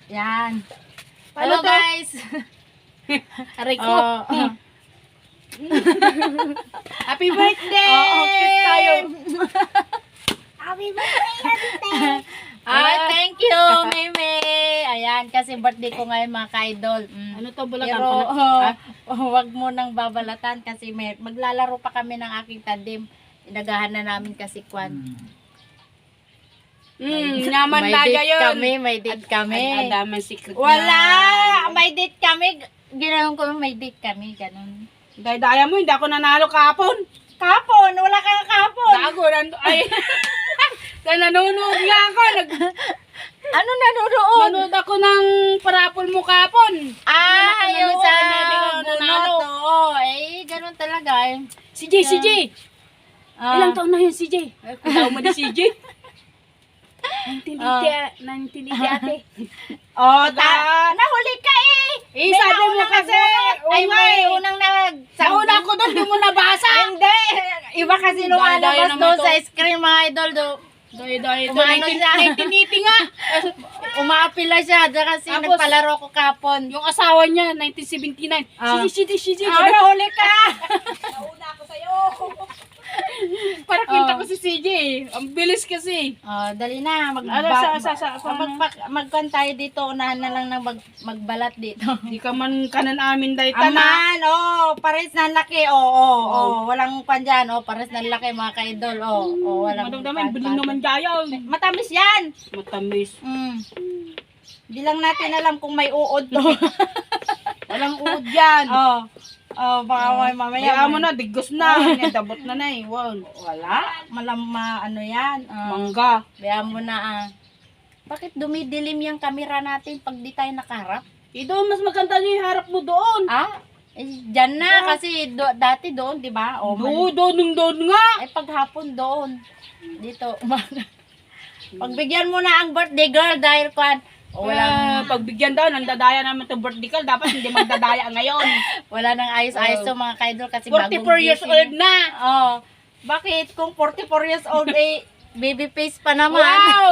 Yan. Paano Hello to? guys. Aray ko. Oh, Happy birthday! kiss tayo. Happy birthday! Thank you, Meme. Ayan, kasi birthday ko ngayon mga ka-idol. Ano to, bulatan Pero, ko na? wag mo nang babalatan kasi maglalaro pa kami ng aking tandem. Inagahan na namin kasi kwan. Naman May tayo date yun. may date kami. Adaman secret Wala! na. May date kami. Ginawa ko may date kami. Ganun. Daya mo, hindi ako nanalo kahapon. Kapon! Wala kang kapon! Gago, ay. Nanonood nga ako. Ano nanonood? Nanonood ako ng parapol mo kahapon. Yung sa nanalo. bunot. Oo, ganun talaga eh. Si Jay. Ilang taon na yun si Jay? Kung mo ni si Jay. 1980 ate. Nahuli ka eh! Sabi mo nauna kasi, Ay, may unang Nauna ko doon, di mo nabasa. Hindi! Iba kasi nung Daya alabas naman doon to. sa screen mga idol doon. Daya. Umano siya. 1980 nga. Umaapila siya kasi Tapos, nagpalaro ko kapon. Yung asawa niya, 1979. Si Jay. Nahuli ka! Nauna ako sa'yo. Para kwenta ko si CJ. Ang bilis kasi. Dali na. Magkwan tayo dito. Unahan na lang ng magbalat dito. Di ka man kanan amin dahi tanan. Aman, pares na laki. Walang pan dyan. Pares na laki mga ka-idol. Walang Madamdaman, biling naman daya. Matamis yan. Matamis. Di lang natin alam kung may uod to. Walang uod yan. Baka may mamaya. Kaya mo na, digos na. Dabot na eh. Wow. Wala. Ano yan. Mangga. Kaya mo na Bakit dumidilim yung camera natin pag di tayo nakaharap? Ito, mas maganda yung harap mo doon. Dyan na kasi dati doon, di ba? Doon nga. Paghapon doon. Dito, umaga. Pagbigyan mo na ang birthday girl dahil Pagbigyan daw, nandadaya naman itong birthday call. Dapat hindi magdadaya ngayon. wala nang ayos-ayos to mga kaidol kasi 44 years old na. Bakit? Kung 44 years old baby face pa naman. Wow!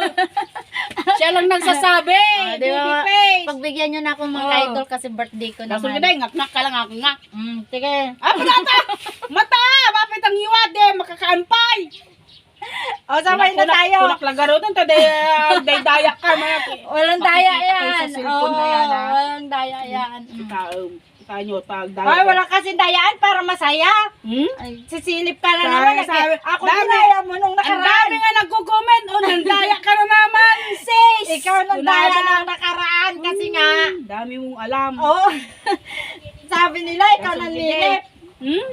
Siya lang nagsasabi. Di ba? Baby face. Pagbigyan nyo na akong mga idol kasi birthday ko Nasun naman. ka dahil, ngak ka lang ako nga. Sige. Mata! Bakit ang hiwad makakaampay? Sabay na tayo. Kunak lagaro doon, dayak ka. Walang daya yan. Sa cellphone na yan, Walang daya yan. Daya. Wala kasing dayaan para masaya. Sisilip ka na naman. Ako dami. dinaya mo nung Ang nakaraan. dami nga nagko-comment. Nandaya ka na naman, sis. Ikaw nang daya nang nakaraan kasi nga. Dami mong alam. Sabi nila, ikaw nang nilip.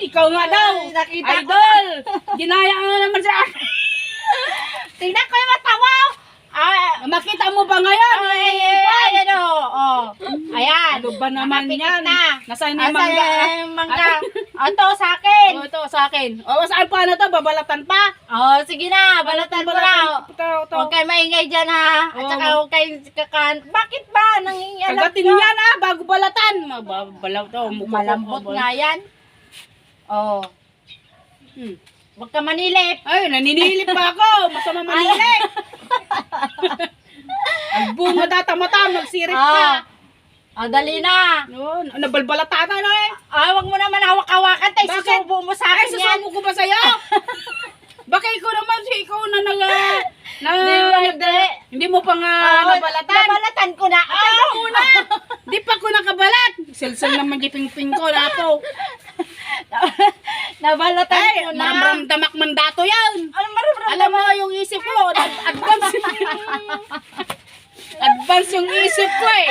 Ikaw nga daw. Nakita ko. Idol. Ginaya ka nga naman siya. Tingnan ko yung mata mo. Makita mo ba ngayon? Ayan o. Ayan. Ano ba naman yan? Nasaan yung Asan mangga? yung mangga? Ito sa akin. Ito sa akin. Saan pa na to? Babalatan pa? Sige na. Balatan mo na. Ito. Huwag kayo maingay dyan ha. At saka huwag kayo kakan. Bakit ba? Nangingialam Kagatin yan bago balatan. Malambot nga yan. Huwag ka manilip. Ay, naninilip pa ako. Masama manilip. Ang bunga mata, magsirip ka. Dali na. Nabalbalatan na eh. Huwag mo naman hawak-hawakan. Tay, Bakit? susubo mo sa akin yan. Susubo ko ba sa'yo? Baka ikaw naman, ikaw na hindi mo pa nga nabalatan. Nabalatan ko na. Muna. Di pa ko nakabalat. Sel-sel naman di ping-ping ko na po. Nabalatan ko na. Maramdamak mandato yan. Alam mo yung isip ko, advance. Advance yung isip ko eh.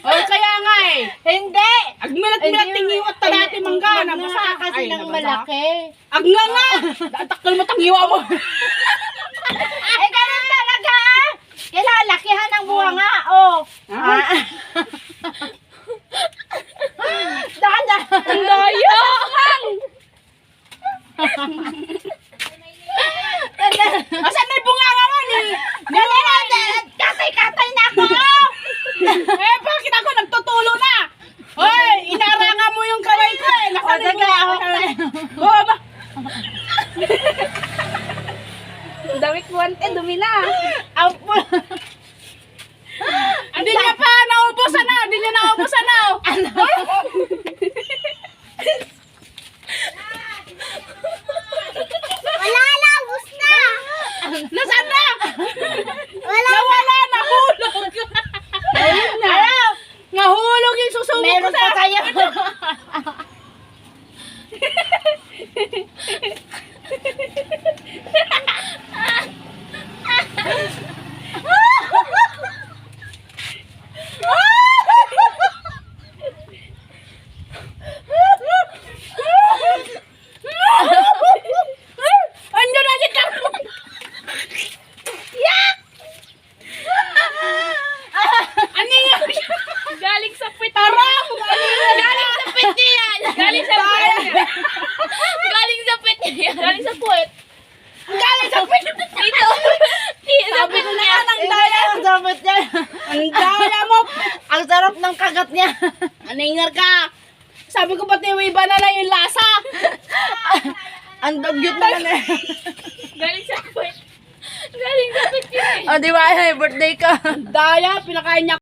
Kaya nga eh. Hindi. Agmilat-milat tingiwat ta dati mangga. Nabasa kasi ng malaki. Agna nga. Datakal mo tangiwa mo. Ganun talaga. Kailangan lakihan ng buha nga. Dahan-dahan. Ang daya. Asan may bunga nga mo ni? Katay-katay na ako. Bakit ako nagtutulo na? Hoy, inaranga mo yung kamay ko eh. Nakalimut ako. puwet. Ang galing sa puwet. Dito. Sabi ko na yan, ang daya. Ang sarap niya. Ang daya mo. Ang sarap ng kagat niya. Aningar ka. Sabi ko pati iba na lang yung lasa. Ang dugyot na na. Galing sa puwet. Galing sa puwet yun eh. O, di ba? Birthday ka. Daya, pinakain niya